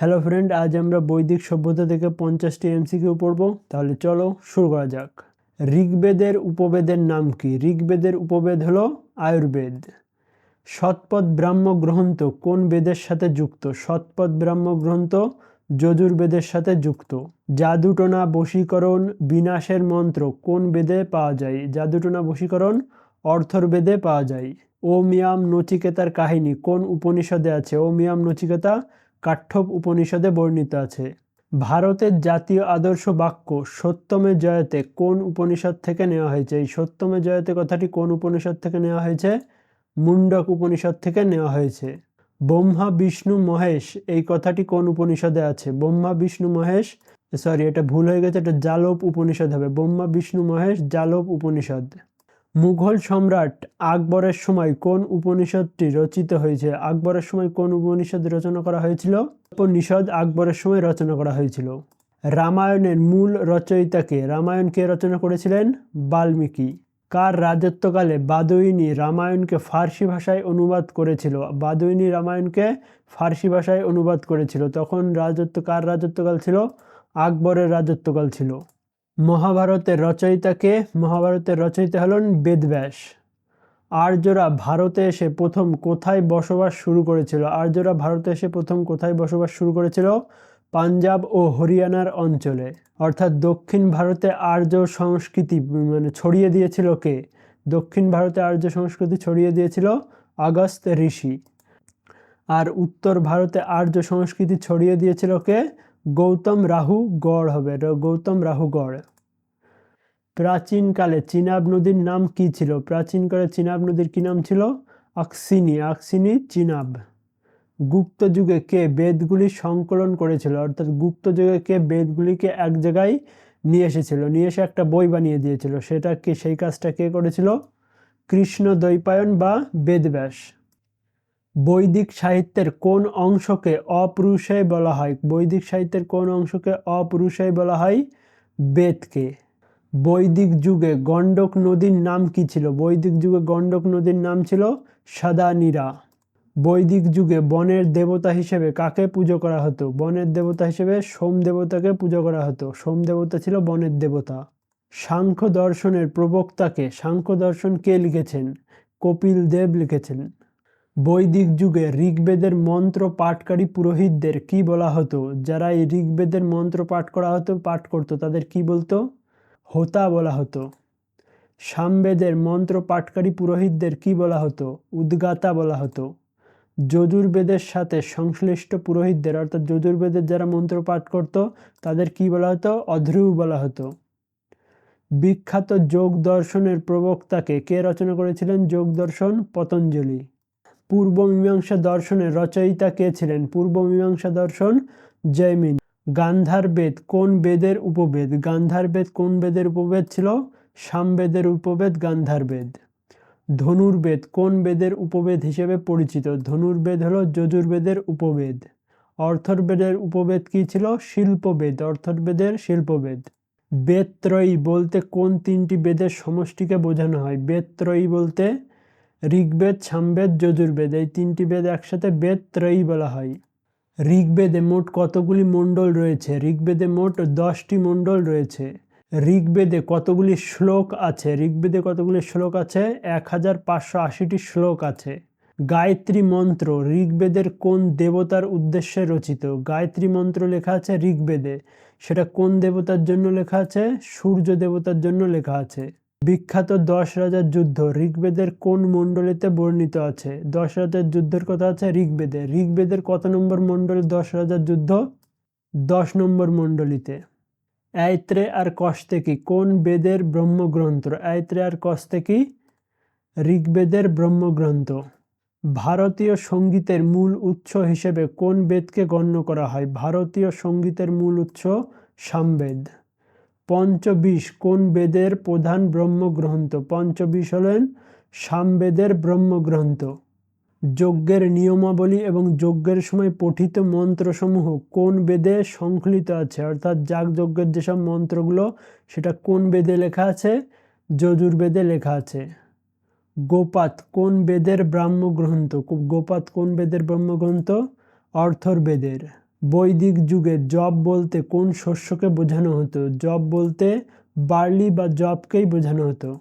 Hello friend, আজ আমরা বৈদিক সভ্যতা থেকে 50টি এমসিকিউ পড়ব। তাহলে চলো শুরু করা যাক। ঋগ্বেদের উপবেদের নাম কি? ঋগ্বেদের উপবেদ হলো আয়ুর্বেদ। শতপথ ব্রাহ্ম গ্রন্থ কোন বেদের সাথে যুক্ত? শতপথ ব্রাহ্ম গ্রন্থ যজুর্বেদের সাথে যুক্ত। জাদুটোনা বশীকরণ বিনাশের মন্ত্র কোন বেদে পাওয়া যায়? জাদুটোনা বশীকরণ অর্থর্বেদে পাওয়া যায়। ওম ইয়াম নচিকেতার কাহিনী কোন উপনিষদে আছে? ওম ইয়াম নচিকেতা কাঠ্যপ উপনিষদে বর্ণিত আছে। ভারতের জাতীয় আদর্শ বাক্য সত্যমে জয়তে কোন উপনিষদ থেকে নেওয়া হয়েছে? এই সত্যমে জয়তে কথাটি কোন উপনিষদ থেকে নেওয়া হয়েছে? মুন্ডক উপনিষদ থেকে নেওয়া হয়েছে। ব্রহ্মা বিষ্ণু মহেশ এই কথাটি কোন উপনিষদে আছে? ব্রহ্মা বিষ্ণু মহেশ, সরি এটা ভুল হয়ে গেছে, এটা জালোপ উপনিষদ হবে। ব্রহ্মা বিষ্ণু মহেশ জালোপ উপনিষদ। মুঘল সম্রাট আকবরের সময় কোন উপনিষদটি রচিত হয়েছে? আকবরের সময় কোন উপনিষদ রচনা করা হয়েছিল? উপনিষদ আকবরের সময় রচনা করা হয়েছিল। রামায়ণের মূল রচয়িতা কে? রামায়ণ কে রচনা করেছিলেন? বাল্মীকি। কার রাজত্বকালে বাদুইনি রামায়ণকে ফার্সি ভাষায় অনুবাদ করেছিল? বাদুইনি রামায়ণকে ফার্সি ভাষায় অনুবাদ করেছিল। তখন কার রাজত্বকাল ছিল? আকবরের রাজত্বকাল ছিল। মহাভারতের রচয়িতা কে? মহাভারতের রচয়িতা হলেন বেদব্যাস। আর্যরা ভারতে এসে প্রথম কোথায় বসবাস শুরু করেছিল? আর্যরা ভারতে এসে প্রথম কোথায় বসবাস শুরু করেছিল? পাঞ্জাব ও হরিয়ানার অঞ্চলে। অর্থাৎ দক্ষিণ ভারতে আর্য সংস্কৃতি ছড়িয়ে দিয়েছিল কে? দক্ষিণ ভারতে আর্য সংস্কৃতি ছড়িয়ে দিয়েছিল আগস্ত্য ঋষি। আর উত্তর ভারতে আর্য সংস্কৃতি ছড়িয়ে দিয়েছিল কে? গৌতম রাহু গড় হবে, গৌতম রাহু গড়। প্রাচীনকালে চিনাব নদীর নাম কি ছিল? প্রাচীনকালে চিনাব নদীর কি নাম ছিল? আকসিনি, আকসিনি চিনাব। গুপ্ত যুগে কে বেদগুলি সংকলন করেছিল? অর্থাৎ গুপ্ত যুগে কে বেদগুলিকে এক জায়গায় নিয়ে এসেছিল, নিয়ে এসে একটা বই বানিয়ে দিয়েছিল? সেটা কি, সেই কাজটা কে করেছিল? কৃষ্ণ দ্বৈপায়ন বা বেদব্যাস। বৈদিক সাহিত্যের কোন অংশকে অপুরুষেয় বলা হয়? বৈদিক সাহিত্যের কোন অংশকে অপুরুষেয় বলা হয়? বেদকে। বৈদিক যুগে গণ্ডক নদীর নাম কি ছিল? বৈদিক যুগে গণ্ডক নদীর নাম ছিল সাদানীরা। বৈদিক যুগে বনের দেবতা হিসেবে কাকে পুজো করা হতো? বনের দেবতা হিসেবে সোম দেবতাকে পুজো করা হতো। সোম দেবতা ছিল বনের দেবতা। সাংখ্য দর্শনের প্রবক্তাকে? সাংখ্য দর্শন কে লিখেছেন? কপিল দেব লিখেছেন। বৈদিক যুগে ঋগ্বেদের মন্ত্র পাঠকারী পুরোহিতদের কি বলা হতো? যারা এই ঋগ্বেদের মন্ত্র পাঠ করতো তাদের কি বলতো? হোতা বলা হতো। সামবেদের মন্ত্র পাঠকারী পুরোহিতদের কি বলা হতো? উদ্গাতা বলা হতো। যজুর্বেদের সাথে সংশ্লিষ্ট পুরোহিতদের, অর্থাৎ যজুর্বেদের যারা মন্ত্র পাঠ করত তাদের কি বলা হতো? অধ্রু বলা হতো। বিখ্যাত যোগ দর্শনের প্রবক্তাকে? কে রচনা করেছিলেন যোগ দর্শন? পতঞ্জলি। পূর্ব মীমাংসা দর্শনের রচয়িতা কে ছিলেন? পূর্ব মীমাংসা দর্শন জৈমিন। গান্ধার বেদ কোন বেদের উপবেদ? গান্ধার বেদ কোন বেদের উপবেদ ছিল? সামবেদের উপবেদ গান্ধার বেদ। ধনুর্বেদ কোন বেদের উপবেদ হিসেবে পরিচিত? ধনুর্বেদ হলো যজুর্বেদের উপবেদ। অর্থর্বেদের উপবেদ কি ছিল? শিল্পবেদ। অর্থর্বেদের শিল্পবেদ। বেদত্রয়ী বলতে কোন তিনটি বেদের সমষ্টিকে বোঝানো হয়? বেদত্রয়ী বলতে ঋগ্বেদ, সামবেদ, যজুর্বেদ, এই তিনটি বেদ একসাথে বেদত্রয়ী বলা হয়। ঋগ্বেদে মোট কতগুলি মণ্ডল রয়েছে? ঋগ্বেদে মোট 10টি মণ্ডল রয়েছে। ঋগ্বেদে কতগুলি শ্লোক আছে? ঋগ্বেদে কতগুলি শ্লোক আছে? 1580টি শ্লোক আছে। গায়ত্রী মন্ত্র ঋগ্বেদের কোন দেবতার উদ্দেশ্যে রচিত? গায়ত্রী মন্ত্র লেখা আছে ঋগ্বেদে, সেটা কোন দেবতার জন্য লেখা আছে? সূর্য দেবতার জন্য লেখা আছে। বিখ্যাত 10 রাজার যুদ্ধ ঋগ্বেদের কোন মণ্ডলীতে বর্ণিত আছে? 10 রাজার যুদ্ধের কথা আছে ঋগ্বেদে। ঋগ্বেদের কত নম্বর মণ্ডলে 10 রাজার যুদ্ধ? 10 নম্বর মণ্ডলীতে। আয়ত্রে আর কস্তেকি কোন বেদের ব্রহ্মগ্রন্থ? আয়ত্রে আর কস্তেকি ঋগ্বেদের ব্রহ্মগ্রন্থ। ভারতীয় সঙ্গীতের মূল উৎস হিসেবে কোন বেদকে গণ্য করা হয়? ভারতীয় সঙ্গীতের মূল উৎস সামবেদ। পঞ্চবিশ কোন বেদের প্রধান ব্রহ্মগ্রন্থ? পঞ্চবিশ হলেন সামবেদের ব্রহ্মগ্রন্থ। যজ্ঞের নিয়মাবলী এবং যজ্ঞের সময় পঠিত মন্ত্রসমূহ কোন বেদে সংকলিত আছে? অর্থাৎ যাগযজ্ঞের যেসব মন্ত্রগুলো সেটা কোন বেদে লেখা আছে? যজুর্বেদে লেখা আছে। গোপাত কোন বেদের ব্রাহ্মগ্রন্থ? গোপাত কোন বেদের ব্রহ্মগ্রন্থ? অর্থর্বেদের। বৈদিক যুগে যব বলতে কোন শস্যকে বোঝানো হতো? যব বলতে বার্লি বা যবকেই বোঝানো হতো।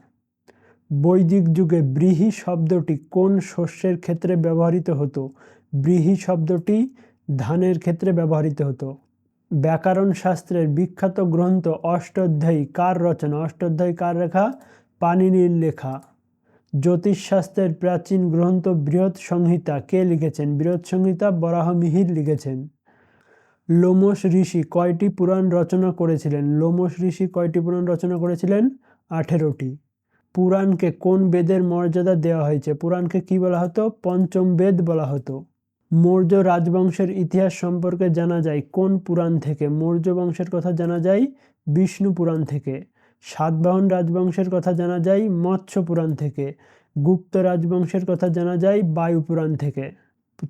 বৈদিক যুগে ব্রীহি শব্দটি কোন শস্যের ক্ষেত্রে ব্যবহৃত হতো? ব্রীহি শব্দটি ধানের ক্ষেত্রে ব্যবহৃত হতো। ব্যাকরণ শাস্ত্রের বিখ্যাত গ্রন্থ অষ্টাধ্যায়ী কার রচনা? অষ্টাধ্যায়ী কার লেখা? পাণিনির লেখা। জ্যোতিষশাস্ত্রের প্রাচীন গ্রন্থ বৃহৎ সংহিতা কে লিখেছেন? বৃহৎ সংহিতা বরাহমিহির লিখেছেন। লোমশ ঋষি কয়টি পুরাণ রচনা করেছিলেন? লোমশ ঋষি কয়টি পুরাণ রচনা করেছিলেন? 18টি। পুরাণকে কোন বেদের মর্যাদা দেওয়া হয়েছে? পুরাণকে কি বলা হতো? পঞ্চম বেদ বলা হতো। মৌর্য রাজবংশের ইতিহাস সম্পর্কে জানা যায় কোন পুরাণ থেকে? মৌর্য বংশের কথা জানা যায় বিষ্ণু পুরাণ থেকে। সাতবাহন রাজবংশের কথা জানা যায় মৎস্য পুরাণ থেকে। গুপ্ত রাজবংশের কথা জানা যায় বায়ু পুরাণ থেকে।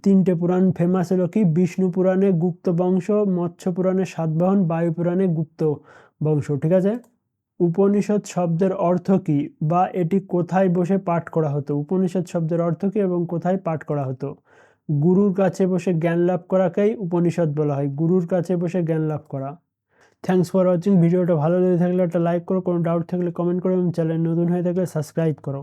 তিনটে পুরাণ ফেমাস হলো কি? বিষ্ণু পুরাণে গুপ্ত বংশ, মৎস্য পুরাণে সাতবাহন, বায়ু পুরাণে গুপ্ত বংশ। ঠিক আছে। উপনিষদ শব্দের অর্থ কি বা এটি কোথায় বসে পাঠ করা হতো? উপনিষদ শব্দের অর্থ কি এবং কোথায় পাঠ করা হতো? গুরুর কাছে বসে জ্ঞান লাভ করাকেই উপনিষদ বলা হয়। গুরুর কাছে বসে জ্ঞান লাভ করা। Thanks for watching. ভিডিওটা ভালো লেগে থাকলে একটা লাইক করো, কোনো ডাউট থাকলে কমেন্ট করো এবং চ্যানেল নতুন হয়ে থাকলে সাবস্ক্রাইব করো।